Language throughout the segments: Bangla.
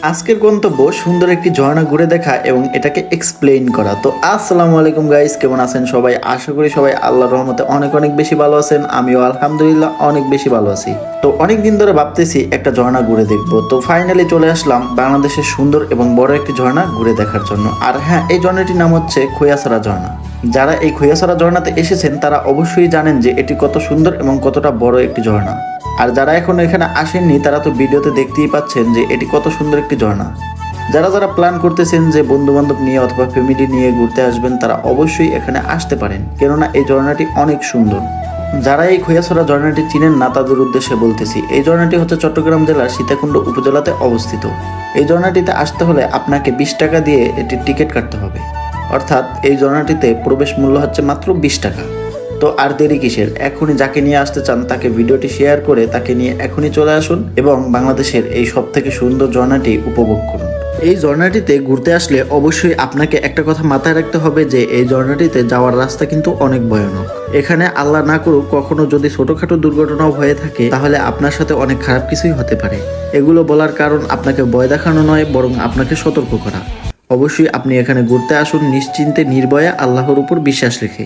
আজকের গন্তব্য সুন্দর একটি ঝর্ণা ঘুরে দেখা এবং এটাকে এক্সপ্লেইন করা। তো আসসালামু আলাইকুম গাইস, কেমন আছেন সবাই? আশা করি সবাই আল্লাহর রহমতে অনেক অনেক বেশি ভালো আছেন। আমিও আলহামদুলিল্লাহ অনেক বেশি ভালো আছি। তো অনেক দিন ধরে ভাবতেছি একটা ঝর্ণা ঘুরে দেখবো, তো ফাইনালি চলে আসলাম বাংলাদেশের সুন্দর এবং বড় একটি ঝর্ণা ঘুরে দেখার জন্য। আর হ্যাঁ, এই ঝর্ণাটির নাম হচ্ছে খৈয়াছড়া ঝর্ণা। যারা এই খৈয়াছড়া ঝর্ণাতে এসেছেন তারা অবশ্যই জানেন যে এটি কত সুন্দর এবং কতটা বড় একটি ঝর্ণা। আর যারা এখনো এখানে আসেননি তারা তো ভিডিওতে দেখতেই পাচ্ছেন যে এটি কত সুন্দর একটি ঝর্ণা। যারা যারা প্ল্যান করতেছেন যে বন্ধু বান্ধব নিয়ে অথবা ফ্যামিলি নিয়ে ঘুরতে আসবেন তারা অবশ্যই এখানে আসতে পারেন, কেননা এই ঝর্ণাটি অনেক সুন্দর। যারা এই খৈয়াছড়া ঝর্ণাটি চিনেন না তাদের উদ্দেশ্যে বলতেছি, এই ঝর্ণাটি হচ্ছে চট্টগ্রাম জেলার সীতাকুণ্ড উপজেলাতে অবস্থিত। এই ঝর্ণাটিতে আসতে হলে আপনাকে 20 টাকা দিয়ে এটির টিকিট কাটতে হবে, অর্থাৎ এই ঝর্ণাটিতে প্রবেশ মূল্য হচ্ছে মাত্র 20 টাকা। তো আর দেরি কিসের, এখনই যাকে নিয়ে আসতে চান তাকে ভিডিওটি শেয়ার করে তাকে নিয়ে এখনই চলে আসুন এবং বাংলাদেশের এই সব থেকে সুন্দর ঝর্ণাটি উপভোগ করুন। এই ঝর্ণাটিতে ঘুরতে আসলে অবশ্যই আপনাকে একটা কথা মাথায় রাখতে হবে যে এই ঝর্ণাটিতে যাওয়ার রাস্তা কিন্তু অনেক ভয়ানক। এখানে আল্লাহ না করুক কখনো যদি ছোটখাটো দুর্ঘটনাও হয়ে থাকে তাহলে আপনার সাথে অনেক খারাপ কিছুই হতে পারে। এগুলো বলার কারণ আপনাকে ভয় দেখানো নয়, বরং আপনাকে সতর্ক করা। অবশ্যই আপনি এখানে ঘুরতে আসুন নিশ্চিন্তে নির্ভয়ে আল্লাহর উপর বিশ্বাস রেখে।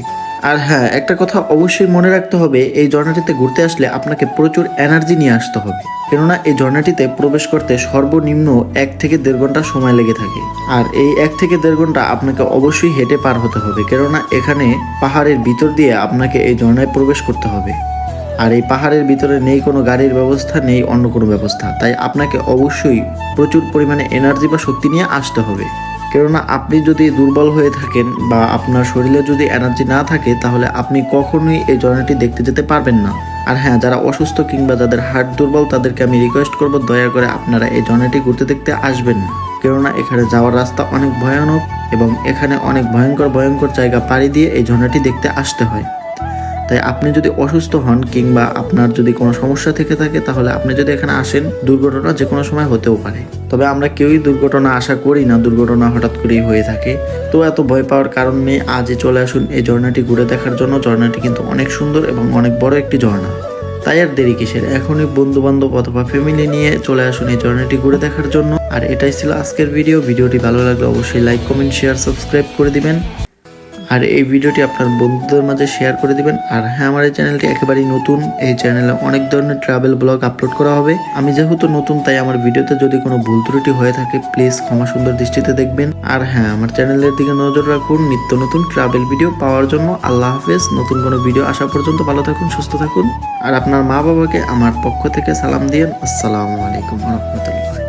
আর হ্যাঁ, একটা কথা অবশ্যই মনে রাখতে হবে, এই ঝর্ণাটিতে ঘুরতে আসলে আপনাকে প্রচুর এনার্জি নিয়ে আসতে হবে, কেননা এই ঝর্ণাটিতে প্রবেশ করতে সর্বনিম্ন 1 থেকে 1.5 ঘন্টা সময় লেগে থাকে। আর এই 1 থেকে 1.5 ঘন্টা আপনাকে অবশ্যই হেঁটে পার হতে হবে, কেননা এখানে পাহাড়ের ভিতর দিয়ে আপনাকে এই ঝর্ণায় প্রবেশ করতে হবে। আর এই পাহাড়ের ভিতরে নেই কোনো গাড়ির ব্যবস্থা, নেই অন্য কোনো ব্যবস্থা, তাই আপনাকে অবশ্যই প্রচুর পরিমাণে এনার্জি বা শক্তি নিয়ে আসতে হবে। কেননা আপনি যদি দুর্বল হয়ে থাকেন বা আপনার শরীরে যদি এনার্জি না থাকে তাহলে আপনি কখনোই এই ঝর্ণাটি দেখতে যেতে পারবেন না। আর হ্যাঁ, যারা অসুস্থ কিংবা যাদের হার্ট দুর্বল তাদেরকে আমি রিকোয়েস্ট করব দয়া করে আপনারা এই ঝর্ণাটি ঘুরতে দেখতে আসবেন না, কেননা এখানে যাওয়ার রাস্তা অনেক ভয়ানক এবং এখানে অনেক ভয়ঙ্কর ভয়ঙ্কর জায়গা পাড়ি দিয়ে এই ঝর্ণাটি দেখতে আসতে হয়। তাই আপনি যদি অসুস্থ হন কিংবা আপনার যদি কোনো সমস্যা থেকে থাকে তাহলে আপনি যদি এখানে আসেন, দুর্ঘটনা যে কোনো সময় হতেও পারে। তবে আমরা কেউই দুর্ঘটনা আশা করি না, দুর্ঘটনা হঠাৎ করেই হয়ে থাকে। তো এত ভয় পাওয়ার কারণ নেই, আজই চলে আসুন এই ঝর্ণাটি ঘুরে দেখার জন্য। ঝর্ণাটি কিন্তু অনেক সুন্দর এবং অনেক বড় একটি ঝর্ণা। তাই আর দেরি কিসের, এখনই বন্ধু বান্ধব অথবা ফ্যামিলি নিয়ে চলে আসুন এই ঝর্ণাটি ঘুরে দেখার জন্য। আর এটাই ছিল আজকের ভিডিও। ভিডিওটি ভালো লাগলে অবশ্যই লাইক কমেন্ট শেয়ার সাবস্ক্রাইব করে দিবেন আর এই ভিডিওটি আপনার বন্ধুদের মাঝে শেয়ার করে দিবেন। আর হ্যাঁ, আমার এই চ্যানেলটি একেবারেই নতুন, এই চ্যানেলে অনেক ধরনের ট্রাভেল ব্লগ আপলোড করা হবে। আমি যেহেতু নতুন তাই আমার ভিডিওতে যদি কোনো ভুল ত্রুটি হয়ে থাকে প্লিজ ক্ষমা সুন্দর দৃষ্টিতে দেখবেন। আর হ্যাঁ, আমার চ্যানেলের দিকে নজর রাখুন নিত্য নতুন ট্রাভেল ভিডিও পাওয়ার জন্য। আল্লাহ হাফেজ, নতুন কোনো ভিডিও আসা পর্যন্ত ভালো থাকুন, সুস্থ থাকুন। আর আপনার মা বাবাকে আমার পক্ষ থেকে সালাম দিয়েন। আসসালামু আলাইকুম ওয়া রাহমাতুল্লাহ।